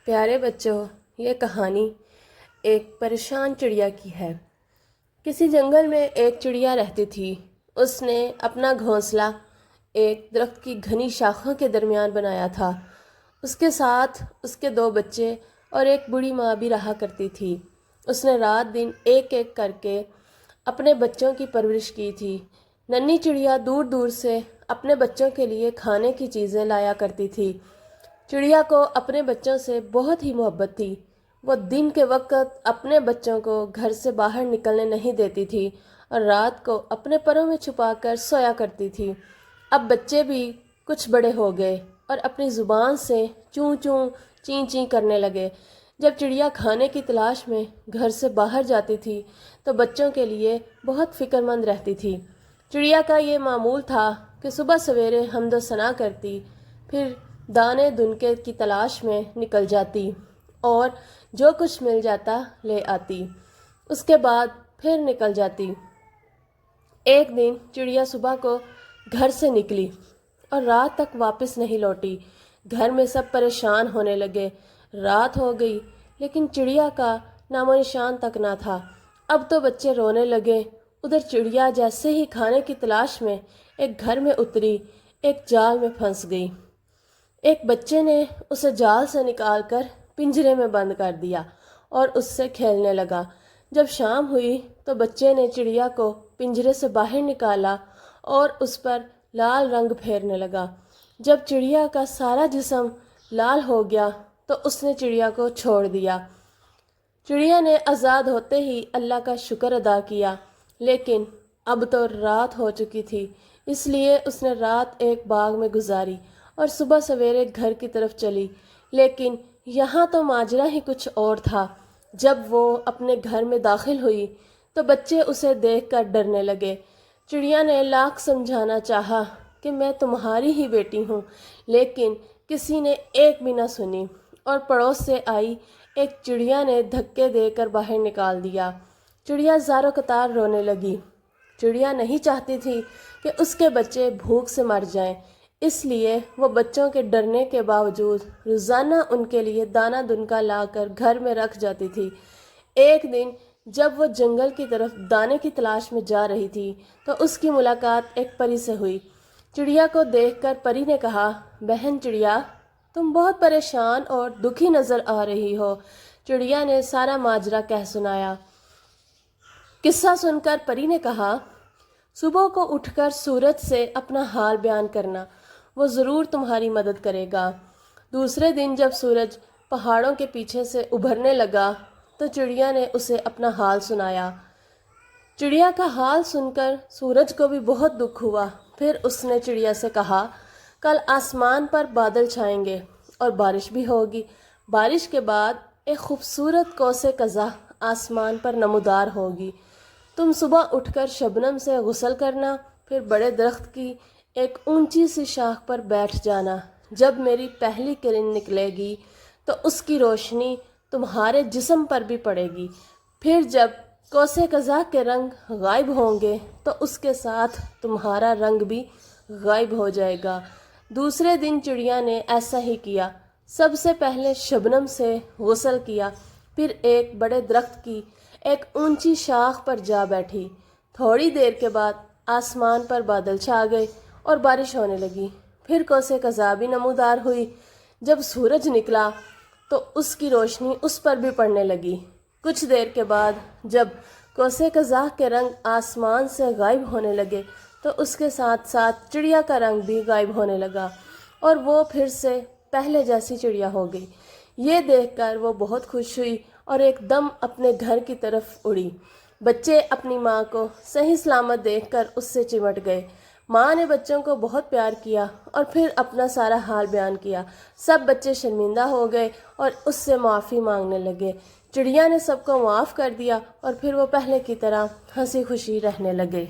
پیارے بچوں، یہ کہانی ایک پریشان چڑیا کی ہے۔ کسی جنگل میں ایک چڑیا رہتی تھی۔ اس نے اپنا گھونسلہ ایک درخت کی گھنی شاخوں کے درمیان بنایا تھا۔ اس کے ساتھ اس کے 2 بچے اور ایک بوڑھی ماں بھی رہا کرتی تھی۔ اس نے رات دن ایک ایک کر کے اپنے بچوں کی پرورش کی تھی۔ ننھی چڑیا دور دور سے اپنے بچوں کے لیے کھانے کی چیزیں لایا کرتی تھی۔ چڑیا کو اپنے بچوں سے بہت ہی محبت تھی۔ وہ دن کے وقت اپنے بچوں کو گھر سے باہر نکلنے نہیں دیتی تھی اور رات کو اپنے پروں میں چھپا کر سویا کرتی تھی۔ اب بچے بھی کچھ بڑے ہو گئے اور اپنی زبان سے چوں چوں چیں چیں کرنے لگے۔ جب چڑیا کھانے کی تلاش میں گھر سے باہر جاتی تھی تو بچوں کے لیے بہت فکر مند رہتی تھی۔ چڑیا کا یہ معمول تھا کہ صبح سویرے حمد و ثنا کرتی، پھر دانے دنکے کی تلاش میں نکل جاتی اور جو کچھ مل جاتا لے آتی۔ اس کے بعد پھر نکل جاتی۔ ایک دن چڑیا صبح کو گھر سے نکلی اور رات تک واپس نہیں لوٹی۔ گھر میں سب پریشان ہونے لگے۔ رات ہو گئی لیکن چڑیا کا نام و نشان تک نہ تھا۔ اب تو بچے رونے لگے۔ ادھر چڑیا جیسے ہی کھانے کی تلاش میں ایک گھر میں اتری، ایک جال میں پھنس گئی۔ ایک بچے نے اسے جال سے نکال کر پنجرے میں بند کر دیا اور اس سے کھیلنے لگا۔ جب شام ہوئی تو بچے نے چڑیا کو پنجرے سے باہر نکالا اور اس پر لال رنگ پھیرنے لگا۔ جب چڑیا کا سارا جسم لال ہو گیا تو اس نے چڑیا کو چھوڑ دیا۔ چڑیا نے آزاد ہوتے ہی اللہ کا شکر ادا کیا، لیکن اب تو رات ہو چکی تھی، اس لیے اس نے رات ایک باغ میں گزاری اور صبح سویرے گھر کی طرف چلی۔ لیکن یہاں تو ماجرا ہی کچھ اور تھا۔ جب وہ اپنے گھر میں داخل ہوئی تو بچے اسے دیکھ کر ڈرنے لگے۔ چڑیا نے لاکھ سمجھانا چاہا کہ میں تمہاری ہی بیٹی ہوں، لیکن کسی نے ایک بھی نہ سنی اور پڑوس سے آئی ایک چڑیا نے دھکے دے کر باہر نکال دیا۔ چڑیا زار و قطار رونے لگی۔ چڑیا نہیں چاہتی تھی کہ اس کے بچے بھوک سے مر جائیں، اس لیے وہ بچوں کے ڈرنے کے باوجود روزانہ ان کے لیے دانہ دنکا لا کر گھر میں رکھ جاتی تھی۔ ایک دن جب وہ جنگل کی طرف دانے کی تلاش میں جا رہی تھی تو اس کی ملاقات ایک پری سے ہوئی۔ چڑیا کو دیکھ کر پری نے کہا، بہن چڑیا، تم بہت پریشان اور دکھی نظر آ رہی ہو۔ چڑیا نے سارا ماجرا کہہ سنایا۔ قصہ سن کر پری نے کہا، صبح کو اٹھ کر سورج سے اپنا حال بیان کرنا، وہ ضرور تمہاری مدد کرے گا۔ دوسرے دن جب سورج پہاڑوں کے پیچھے سے ابھرنے لگا تو چڑیا نے اسے اپنا حال سنایا۔ چڑیا کا حال سن کر سورج کو بھی بہت دکھ ہوا۔ پھر اس نے چڑیا سے کہا، کل آسمان پر بادل چھائیں گے اور بارش بھی ہوگی۔ بارش کے بعد ایک خوبصورت قوس قزح آسمان پر نمودار ہوگی۔ تم صبح اٹھ کر شبنم سے غسل کرنا، پھر بڑے درخت کی ایک اونچی سی شاخ پر بیٹھ جانا۔ جب میری پہلی کرن نکلے گی تو اس کی روشنی تمہارے جسم پر بھی پڑے گی۔ پھر جب قوس قزح کے رنگ غائب ہوں گے تو اس کے ساتھ تمہارا رنگ بھی غائب ہو جائے گا۔ دوسرے دن چڑیا نے ایسا ہی کیا۔ سب سے پہلے شبنم سے غسل کیا، پھر ایک بڑے درخت کی ایک اونچی شاخ پر جا بیٹھی۔ تھوڑی دیر کے بعد آسمان پر بادل چھا گئے اور بارش ہونے لگی۔ پھر قوس قزح بھی نمودار ہوئی۔ جب سورج نکلا تو اس کی روشنی اس پر بھی پڑنے لگی۔ کچھ دیر کے بعد جب قوس قزح کے رنگ آسمان سے غائب ہونے لگے تو اس کے ساتھ ساتھ چڑیا کا رنگ بھی غائب ہونے لگا اور وہ پھر سے پہلے جیسی چڑیا ہو گئی۔ یہ دیکھ کر وہ بہت خوش ہوئی اور ایک دم اپنے گھر کی طرف اڑی۔ بچے اپنی ماں کو صحیح سلامت دیکھ کر اس سے چمٹ گئے۔ ماں نے بچوں کو بہت پیار کیا اور پھر اپنا سارا حال بیان کیا۔ سب بچے شرمندہ ہو گئے اور اس سے معافی مانگنے لگے۔ چڑیا نے سب کو معاف کر دیا اور پھر وہ پہلے کی طرح ہنسی خوشی رہنے لگے۔